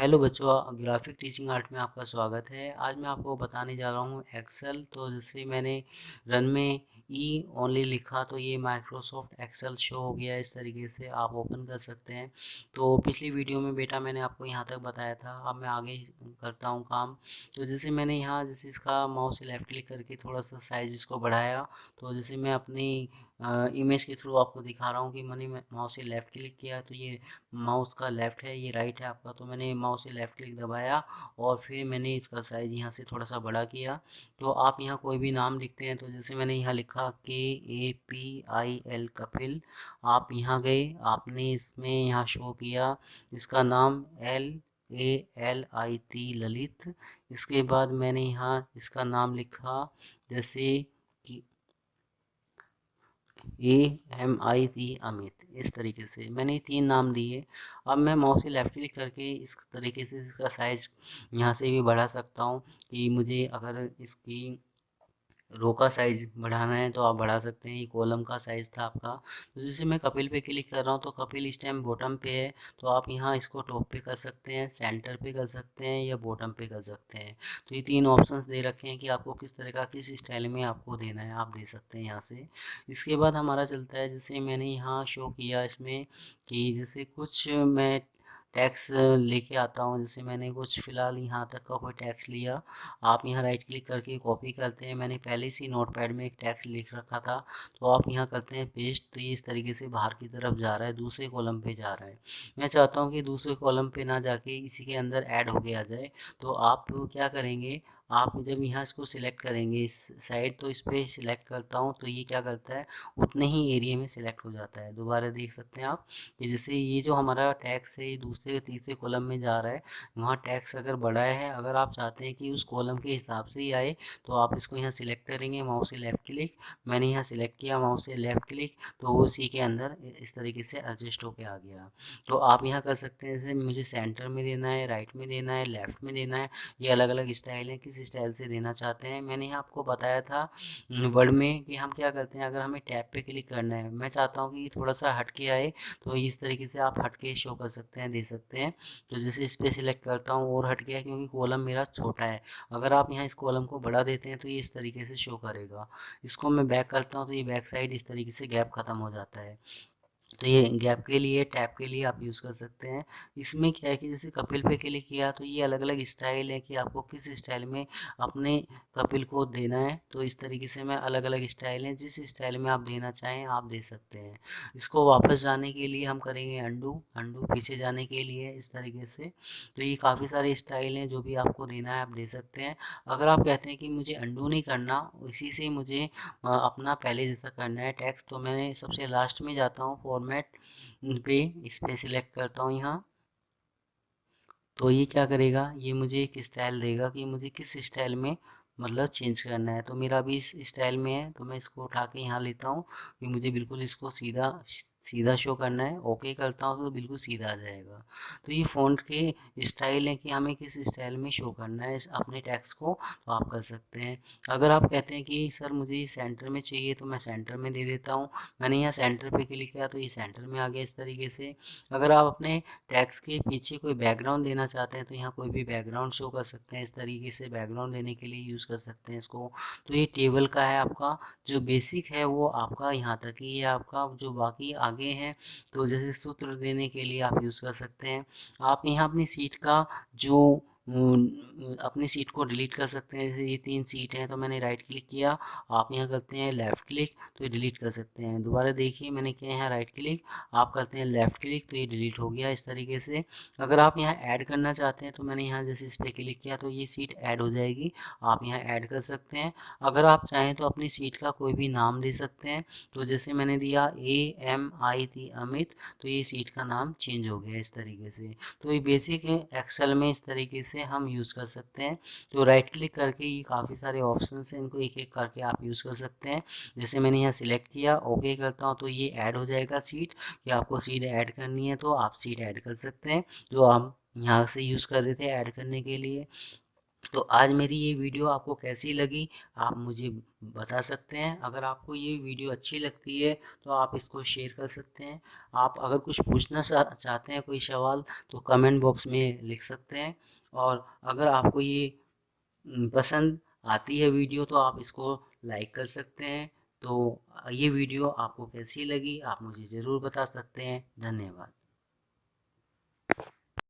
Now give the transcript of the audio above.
Hello बच्चों, graphic teaching art में आपका स्वागत है। आज मैं आपको बताने जा रहा हूँ एक्सेल। तो जैसे मैंने रन में ई ओनली लिखा तो ये माइक्रोसॉफ्ट एक्सेल शो हो गया। इस तरीके से आप ओपन कर सकते हैं। तो पिछली वीडियो में बेटा मैंने आपको यहाँ तक बताया था, अब मैं आगे करता हूँ काम। तो जैसे मैंने यहाँ जैसे इसका माउस से लेफ्ट क्लिक करके थोड़ा सा साइज इसको बढ़ाया। तो जैसे मैं अपनी इमेज के थ्रू आपको दिखा रहा हूँ कि मैंने माउस से लेफ्ट क्लिक किया तो ये माउस का लेफ़्ट है, ये राइट है आपका। तो मैंने माउस से लेफ़्ट क्लिक दबाया और फिर मैंने इसका साइज़ यहाँ से थोड़ा सा बड़ा किया। तो आप यहाँ कोई भी नाम लिखते हैं, तो जैसे मैंने यहाँ लिखा KAPIL कपिल। आप यहाँ गए, आपने इसमें यहाँ शो किया इसका नाम LALIT ललित। इसके बाद मैंने यहाँ इसका नाम लिखा जैसे कि AMIT अमित। इस तरीके से मैंने 3 नाम दिए। अब मैं माउस से लेफ्ट क्लिक करके इस तरीके से इसका साइज़ यहाँ से भी बढ़ा सकता हूँ कि मुझे अगर इसकी रो का साइज़ बढ़ाना है तो आप बढ़ा सकते हैं। ये कॉलम का साइज़ था आपका। तो जैसे मैं कपिल पे क्लिक कर रहा हूँ तो कपिल इस टाइम बॉटम पे है। तो आप यहाँ इसको टॉप पे कर सकते हैं, सेंटर पे कर सकते हैं या बॉटम पे कर सकते हैं। तो ये 3 ऑप्शंस दे रखे हैं कि आपको किस तरह का किस स्टाइल में आपको देना है, आप दे सकते हैं यहाँ से। इसके बाद हमारा चलता है, जैसे मैंने यहाँ शो किया इसमें कि जैसे कुछ मैं टैक्स लेके आता हूँ। जैसे मैंने कुछ फ़िलहाल यहाँ तक का कोई टैक्स लिया। आप यहाँ राइट क्लिक करके कॉपी करते हैं। मैंने पहले से नोटपैड में एक टेक्स्ट लिख रखा था, तो आप यहाँ करते हैं पेस्ट। तो ये इस तरीके से बाहर की तरफ जा रहा है, दूसरे कॉलम पे जा रहा है। मैं चाहता हूँ कि दूसरे कॉलम पे ना जाके इसी के अंदर ऐड हो गया जाए। तो आप क्या करेंगे, आप जब यहाँ इसको सिलेक्ट करेंगे इस साइड, तो इस पर सिलेक्ट करता हूँ तो ये क्या करता है, उतने ही एरिया में सिलेक्ट हो जाता है। दोबारा देख सकते हैं आप कि जैसे ये जो हमारा टैक्स है ये दूसरे तीसरे कॉलम में जा रहा है। वहाँ टैक्स अगर बड़ा है, अगर आप चाहते हैं कि उस कॉलम के हिसाब से ही आए, तो आप इसको यहाँ सिलेक्ट करेंगे माउस से लेफ़्ट क्लिक। मैंने यहाँ सिलेक्ट किया माउस से लेफ़्ट क्लिक, तो वो उसी के अंदर इस तरीके से एडजस्ट होके आ गया। तो आप यहाँ कर सकते हैं, जैसे मुझे सेंटर में देना है, राइट में देना है, लेफ़्ट में देना है। ये अलग अलग स्टाइल है, किस स्टाइल से देना चाहते हैं। मैंने यहाँ आपको बताया था वर्ड में कि हम क्या करते हैं, अगर हमें टैब पे क्लिक करना है, मैं चाहता हूँ कि थोड़ा सा हट के आए, तो इस तरीके से आप हट के शो कर सकते हैं, दे सकते हैं। तो जैसे इस पे सिलेक्ट करता हूँ और हट गया क्योंकि कॉलम मेरा छोटा है। अगर आप यहाँ इस कॉलम को बढ़ा देते हैं तो ये इस तरीके से शो करेगा। इसको मैं बैक करता हूँ तो ये बैक साइड इस तरीके से गैप ख़त्म हो जाता है। तो ये गैप के लिए, टैप के लिए आप यूज़ कर सकते हैं। इसमें क्या है कि जैसे कपिल पे क्लिक किया तो ये अलग अलग स्टाइल है कि आपको किस स्टाइल में अपने कपिल को देना है। तो इस तरीके से मैं अलग अलग स्टाइल हैं, जिस स्टाइल में आप देना चाहें आप दे सकते हैं। इसको वापस जाने के लिए हम करेंगे अंडू। अंडू पीछे जाने के लिए इस तरीके से। तो ये काफ़ी सारे स्टाइल हैं, जो भी आपको देना है आप दे सकते हैं। अगर आप कहते हैं कि मुझे अंडू नहीं करना, इसी से मुझे अपना पहले जैसा करना है टेक्स्ट, तो मैंने सबसे लास्ट में जाता हूँ फॉर्मेट पे, इस पे सिलेक्ट करता हूँ यहाँ। तो ये क्या करेगा, ये मुझे एक स्टाइल देगा कि मुझे किस स्टाइल में मतलब चेंज करना है। तो मेरा अभी इस स्टाइल में है, तो मैं इसको उठा के यहाँ लेता हूँ कि मुझे बिल्कुल इसको सीधा सीधा शो करना है। ओके करता हूँ तो बिल्कुल सीधा आ जाएगा। तो ये फ़ॉन्ट के स्टाइल है कि हमें किस स्टाइल में शो करना है अपने टेक्स्ट को, तो आप कर सकते हैं। अगर आप कहते हैं कि सर मुझे ये सेंटर में चाहिए, तो मैं सेंटर में दे देता हूँ। मैंने यहाँ सेंटर पे क्लिक किया तो ये सेंटर में आ गया इस तरीके से। अगर आप अपने टैक्स के पीछे कोई बैकग्राउंड देना चाहते हैं तो यहाँ कोई भी बैकग्राउंड शो कर सकते हैं। इस तरीके से बैकग्राउंड देने के लिए यूज़ कर सकते हैं इसको। तो ये टेबल का है आपका, जो बेसिक है वो आपका यहाँ तक ही है। आपका जो बाकी आगे हैं, तो जैसे सूत्र देने के लिए आप यूज़ कर सकते हैं। आप यहाँ अपनी सीट का जो अपनी सीट को डिलीट कर सकते हैं। जैसे ये 3 सीट हैं, तो मैंने राइट क्लिक किया, आप यहाँ करते हैं लेफ़्ट क्लिक, तो ये डिलीट कर सकते हैं। दोबारा देखिए, मैंने किया यहाँ राइट क्लिक, आप करते हैं लेफ़्ट क्लिक, तो ये डिलीट हो गया इस तरीके से। अगर आप यहाँ ऐड करना चाहते हैं, तो मैंने यहाँ जैसे इस पर क्लिक किया तो ये सीट ऐड हो जाएगी, आप यहाँ ऐड कर सकते हैं। अगर आप चाहें तो अपनी सीट का कोई भी नाम दे सकते हैं। तो जैसे मैंने दिया AMIT अमित, तो ये सीट का नाम चेंज हो गया इस तरीके से। तो ये बेसिक है, एक्सेल में इस तरीके से हम यूज़ कर सकते हैं। तो राइट क्लिक करके ये काफ़ी सारे ऑप्शन हैं, इनको एक एक करके आप यूज़ कर सकते हैं। जैसे मैंने यहाँ सिलेक्ट किया, ओके करता हूँ तो ये ऐड हो जाएगा सीट, कि आपको सीट ऐड करनी है तो आप सीट ऐड कर सकते हैं, जो हम यहाँ से यूज़ कर रहे थे ऐड करने के लिए। तो आज मेरी ये वीडियो आपको कैसी लगी, आप मुझे बता सकते हैं। अगर आपको ये वीडियो अच्छी लगती है तो आप इसको शेयर कर सकते हैं। आप अगर कुछ पूछना चाहते हैं कोई सवाल, तो कमेंट बॉक्स में लिख सकते हैं। और अगर आपको ये पसंद आती है वीडियो, तो आप इसको लाइक कर सकते हैं। तो ये वीडियो आपको कैसी लगी आप मुझे ज़रूर बता सकते हैं। धन्यवाद।